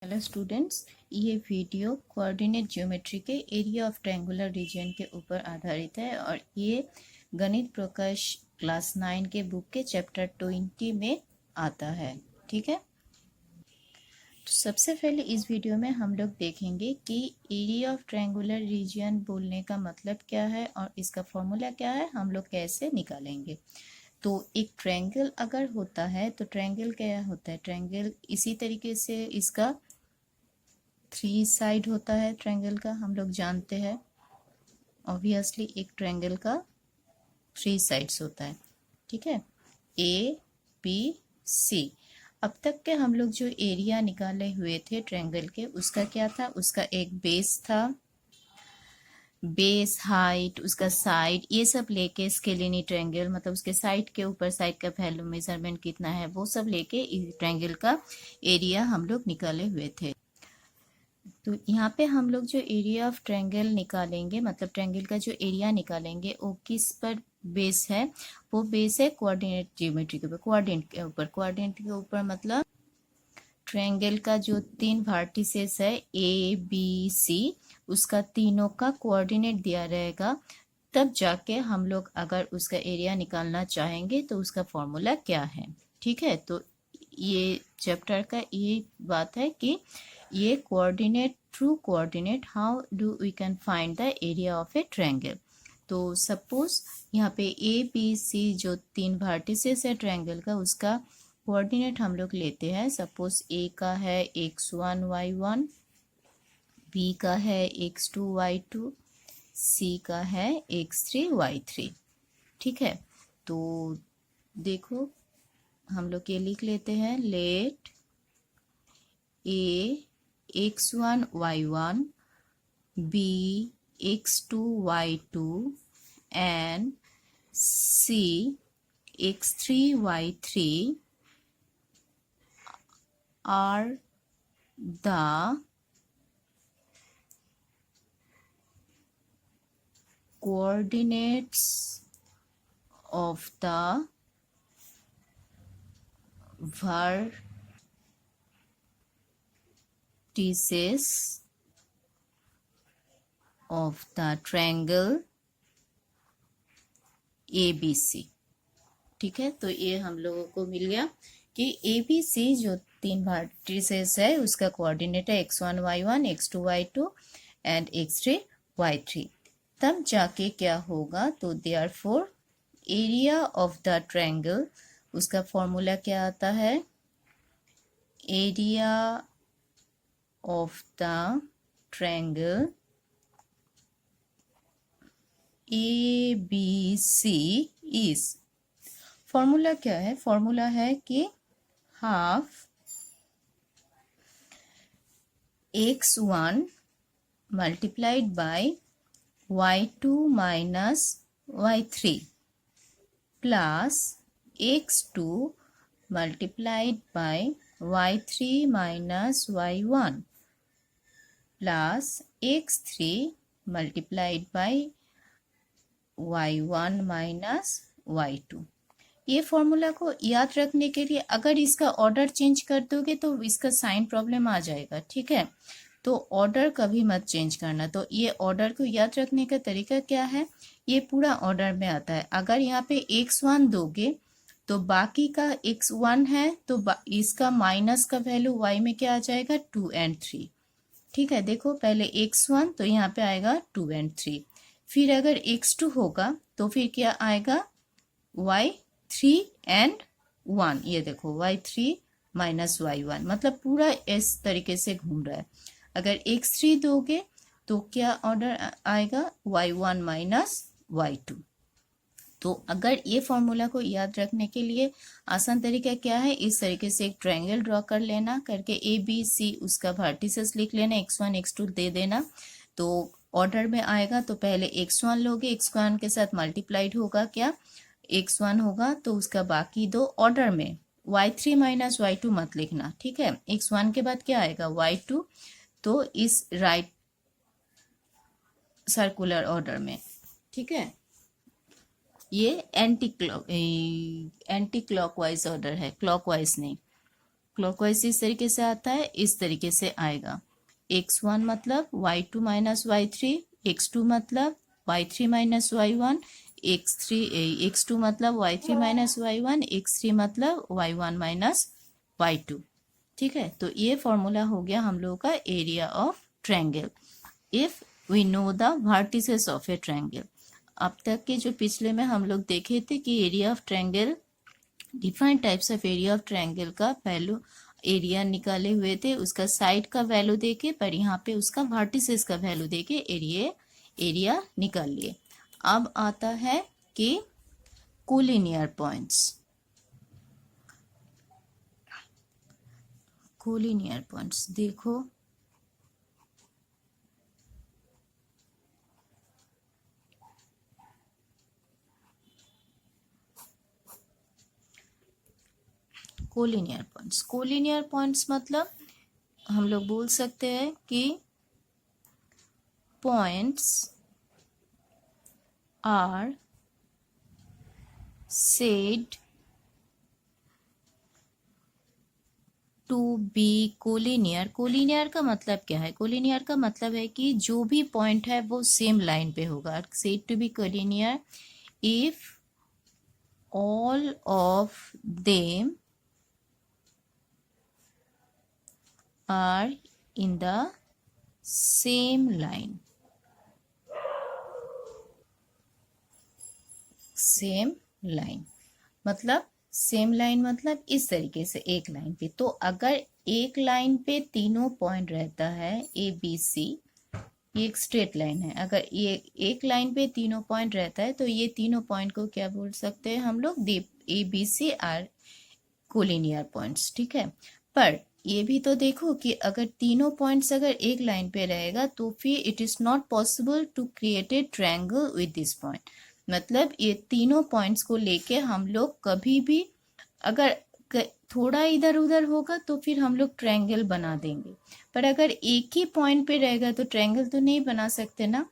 Hello students, ये video coordinate geometry के area of triangular reason के ऊपर आधारित है और ये गणित प्रकाश क्लास 9 के बुक के चैप्टर 20 में आता है। ठीक है, तो सबसे पहले इस वीडियो में हम लोग देखेंगे कि एरिया ऑफ ट्रायंगुलर रीजन बोलने का मतलब क्या है और इसका फॉर्मूला क्या है, हम लोग कैसे निकालेंगे। तो एक ट्रायंगल अगर होता है तो ट्रायंगल क्या होता है, ट्रायंगल इसी तरीके से इसका 3 साइड होता है। ट्रायंगल का हम लोग जानते हैं, ऑब्वियसली एक ट्रायंगल का 3 साइड्स होता है। ठीक है, ए बी सी। अब तक के हम लोग जो एरिया निकाले हुए थे ट्रायंगल के, उसका क्या था, उसका एक बेस था, बेस हाइट उसका साइड ये सब लेके स्केलिनी ट्रायंगल मतलब उसके साइड के ऊपर साइड का वैल्यू मेजरमेंट कितना है वो सब लेके ट्रायंगल का एरिया हम लोग निकाले हुए थे। तो यहाँ पे हम लोग जो एरिया ऑफ ट्रायंगल निकालेंगे मतलब ट्रायंगल का जो एरिया निकालेंगे वो किस पर बेस है, वो बेस है कोऑर्डिनेट ज्योमेट्री के ऊपर। कोऑर्डिनेट के ऊपर मतलब ट्रायंगल का जो 3 वर्टिसेस है ए बी सी, उसका तीनों का कोऑर्डिनेट दिया रहेगा। तब जाके हम लोग अगर उसका एरिया निकालना चाहेंगे तो उसका फॉर्मूला क्या है। ठीक है, तो ये चैप्टर का ये बात है कि ये coordinate through coordinate how do we can find the area of a triangle. तो सपोज यहाँ पे ए बी सी जो 3 वर्टिसेस है ट्रायंगल का, उसका कोऑर्डिनेट हम लोग लेते हैं। सपोज ए का है x1 y1, बी का है x2 y2, सी का है x3 y3। ठीक है, तो देखो हम लोग ये लिख लेते हैं, late A x1 y1, b x2 y2 and c x3 y3 are the coordinates of the vertices of the triangle ABC। ठीक है, तो ये हम लोगों को मिल गया कि ABC जो 3 वर्टिसेस है उसका कोऑर्डिनेट है x1 y1, x2 y2 and x3 y3। तब जाके क्या होगा, तो therefore area of the triangle, उसका फॉर्मूला क्या आता है, area of the triangle ABC is, formula क्या है, फॉर्मूला है कि half x1 multiplied by y2 minus y3 plus x2 multiplied by y3 minus y1 plus x3 multiplied by y1 minus y2। ये formula को याद रखने के लिए अगर इसका ऑर्डर चेंज कर दोगे तो इसका साइन प्रॉब्लम आ जाएगा। ठीक है, तो ऑर्डर कभी मत चेंज करना। तो ये ऑर्डर को याद रखने का तरीका क्या है, ये पूरा ऑर्डर में आता है। अगर यहाँ पे x1 दोगे तो बाकी का x1 है तो इसका माइनस का वैल्यू y में क्या आ जाएगा, 2 and 3। ठीक है, देखो पहले x1 तो यहाँ पे आएगा 2 and 3, फिर अगर x2 होगा तो फिर क्या आएगा y3 and 1। ये देखो y3 माइनस y1 मतलब पूरा इस तरीके से घूम रहा है। अगर x3 दोगे तो क्या ऑर्डर आएगा, y1 माइनस y2। तो अगर ये फॉर्मूला को याद रखने के लिए आसान तरीका क्या है, इस तरीके से एक ट्रायंगल ड्रॉ कर लेना, करके ए बी सी उसका वर्टिसेस लिख लेना, x1 x2 दे देना। तो ऑर्डर में आएगा तो पहले x1 लोगे, x1 के साथ मल्टीप्लाइड होगा क्या, x1 होगा तो उसका बाकी दो ऑर्डर में, y3 माइनस y2 मत लिखना। ठीक है, x1 के बाद क्या आएगा y2, तो इस राइट सर्कुलर ऑर्डर में। ठीक है, ये एंटी क्लॉकवाइज ऑर्डर है, क्लॉकवाइज नहीं, क्लॉकवाइज इस तरीके से आता है, इस तरीके से आएगा। x1 मतलब y2 माइनस y3, x2 मतलब y3 माइनस y1, x2 मतलब y3 माइनस y1, x3 मतलब y1 माइनस y2। ठीक है, तो ये फॉर्मूला हो गया हम लोगों का area of triangle if we know the vertices of a triangle. अब तक के जो पिछले में हम लोग देखे थे कि area of triangle, different types of area of triangle का वैल्यू एरिया निकाले हुए थे, उसका साइड का वैल्यू देके, पर यहाँ पे उसका वर्टिसेस का वैल्यू देके एरिया निकाल लिए। अब आता है कि कोलिनियर पॉइंट्स। कोलिनियर पॉइंट्स देखो, कोलिनियर पॉइंट्स मतलब हम लोग बोल सकते हैं कि points are said to be collinear. Collinear का मतलब क्या है? कोलिनियर का मतलब है कि जो भी पॉइंट है वो सेम लाइन पे होगा। Said to be collinear if all of them are in the same line। Same line मतलब, सेम लाइन मतलब इस तरीके से एक लाइन पे। तो अगर एक लाइन पे तीनों पॉइंट रहता है ए बी सी, ये एक स्ट्रेट लाइन है, अगर ये एक लाइन पे तीनों पॉइंट रहता है तो ये तीनों पॉइंट को क्या बोल सकते हैं हम लोग? A B C are collinear points. ठीक है, पर ये भी तो देखो कि अगर तीनों पॉइंट्स अगर एक लाइन पे रहेगा तो फिर it is not possible to create a triangle with this point. मतलब ये तीनों पॉइंट्स को लेके हम लोग कभी भी अगर थोड़ा इधर उधर होगा तो फिर हम लोग ट्रायंगल बना देंगे, पर अगर एक ही पॉइंट पे रहेगा तो ट्रायंगल तो नहीं बना सकते ना।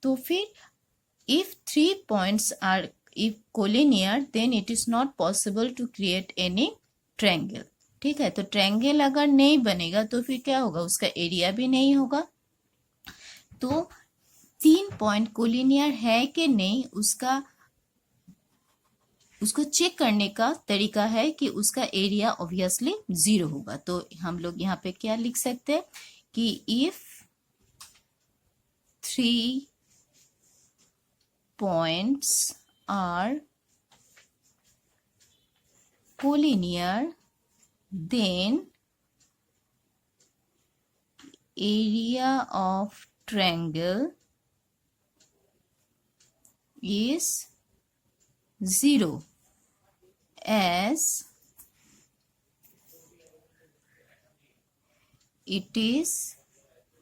तो फिर if three points are if collinear then it is not possible to create any triangle. ठीक है, तो ट्रायंगल अगर नहीं बनेगा तो फिर क्या होगा? उसका एरिया भी नहीं होगा। तो तीन पॉइंट कोलिनियर है कि नहीं, उसको चेक करने का तरीका है कि उसका एरिया ऑब्वियसली 0 होगा। तो हम लोग यहाँ पे क्या लिख सकते हैं कि if 3 points are collinear then area of triangle is 0 as it is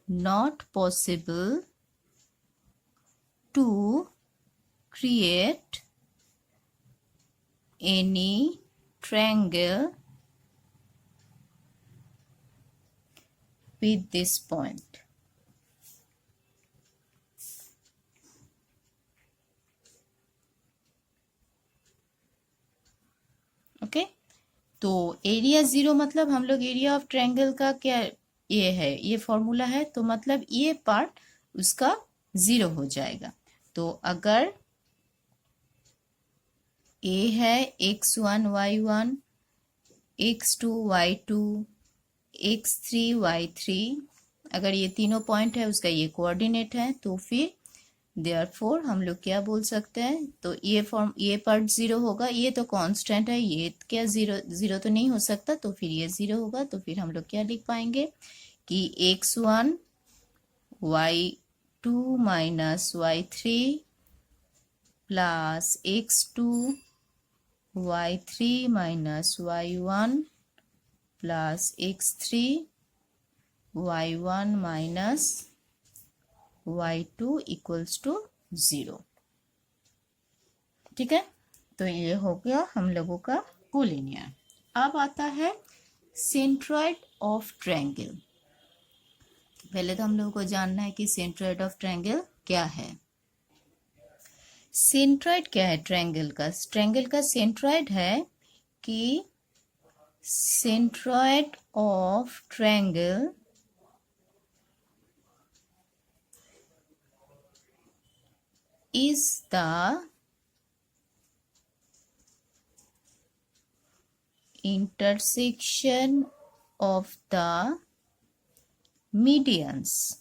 not possible to create any triangle with this point। Okay, तो एरिया 0 मतलब हम लोग एरिया ऑफ ट्रायंगल का क्या ये है, ये फॉर्मूला है, तो मतलब ये पार्ट उसका 0 हो जाएगा। तो अगर ए है x1 y1, x2 y2, x3 y3, अगर ये तीनों पॉइंट है उसका ये कोऑर्डिनेट है, तो फिर देयरफॉर हम लोग क्या बोल सकते हैं? तो ये पार्ट 0 होगा, ये तो कांस्टेंट है, ये क्या 0 तो नहीं हो सकता, तो फिर ये 0 होगा। तो फिर हम लोग क्या लिख पाएंगे कि x1 y2 minus y3 plus x2 y3 minus y1 plus x3 y1 minus y2 equals to 0। ठीक है, तो ये हो गया हम लोगों का कोलिनियर। अब आता है सेंट्रॉइड ऑफ ट्रायंगल। पहले तो हम लोगों को जानना है कि सेंट्रॉइड ऑफ ट्रायंगल क्या है। सेंट्रॉइड क्या है ट्रायंगल का? ट्रायंगल का सेंट्रॉइड है कि centroid of triangle is the intersection of the medians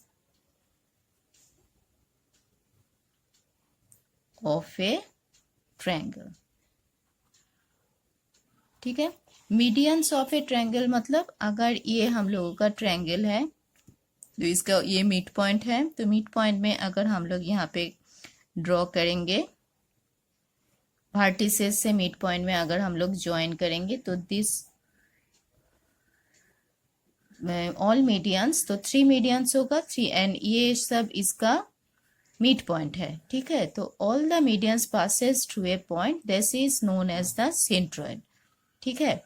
of a triangle. ठीक है, मीडियंस ऑफ ए ट्रायंगल मतलब अगर ये हम लोगों का ट्रायंगल है तो इसका ये मिड पॉइंट है, तो मिड पॉइंट में अगर हम लोग यहाँ पे ड्रॉ करेंगे वर्टिसेस से मिड पॉइंट में अगर हम लोग ज्वाइन करेंगे तो दिस ऑल मीडियंस, तो 3 मीडियंस होगा 3 एंड ये सब इसका मिड पॉइंट है। ठीक है, तो all the medians passes through a point, this is known as the centroid. ठीक है,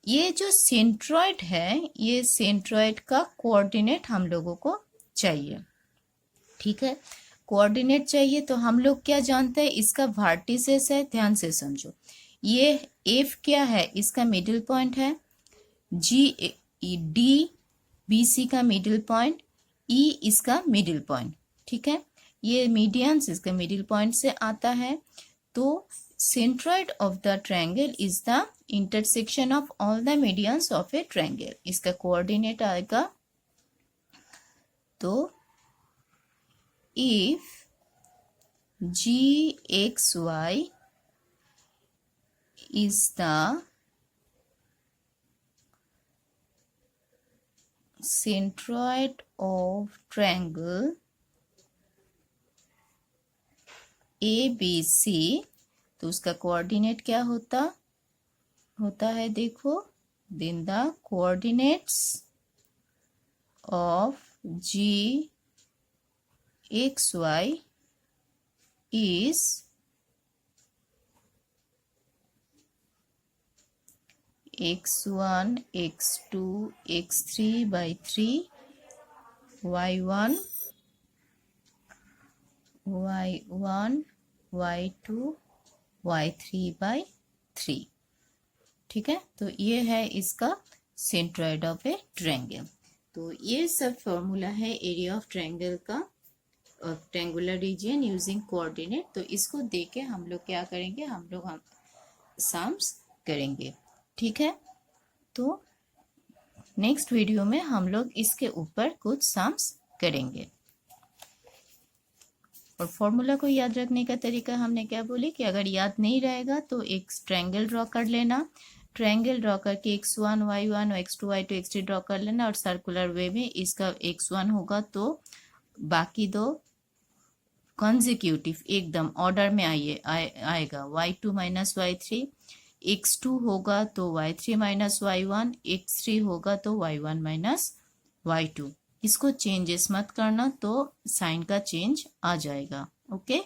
ये जो सेंट्रॉइड है, ये सेंट्रॉइड का कोऑर्डिनेट हम लोगों को चाहिए। ठीक है, कोऑर्डिनेट चाहिए तो हम लोग क्या जानते हैं, इसका वर्टिसेस है, ध्यान से समझो। ये एफ क्या है, इसका मिडिल पॉइंट है, जी डी बी सी का मिडिल पॉइंट, ई इसका मिडिल पॉइंट। ठीक है, ये मीडियंस इसका मिडिल पॉइंट से आता है। तो centroid of the triangle is the intersection of all the medians of a triangle. इसका कोऑर्डिनेट आएगा, तो if G x y is the centroid of triangle ABC, तो उसका कोऑर्डिनेट क्या होता है, देखो, then the coordinates of G x y is x1 x2 x3 by 3 y1 y1 y2 y3 by 3। ठीक है, तो ये है इसका सेंट्रॉइड ऑफ ए ट्रायंगल। तो ये सब फॉर्मूला है एरिया ऑफ ट्रायंगल का, ट्रायंगुलर रीजन यूजिंग कोऑर्डिनेट। तो इसको देके हम लोग क्या करेंगे, हम लोग सम्स करेंगे। ठीक है, तो नेक्स्ट वीडियो में हम लोग इसके ऊपर कुछ सम्स करेंगे। और फॉर्मूला को याद रखने का तरीका हमने क्या बोले कि अगर याद नहीं रहेगा तो एक ट्रायंगल ड्रॉ कर लेना, ट्रायंगल ड्रॉ करके x1 y1 x2 y2 x3 draw कर लेना, और सर्कुलर वे में इसका x1 होगा तो बाकी दो कॉन्जिक्यूटिव एकदम ऑर्डर में आएगा, y2 माइनस y3, x2 होगा तो y3 माइनस y1, x3 होगा तो y1 माइनस y2। इसको चेंजेस मत करना, तो साइन का चेंज आ जाएगा। ओके।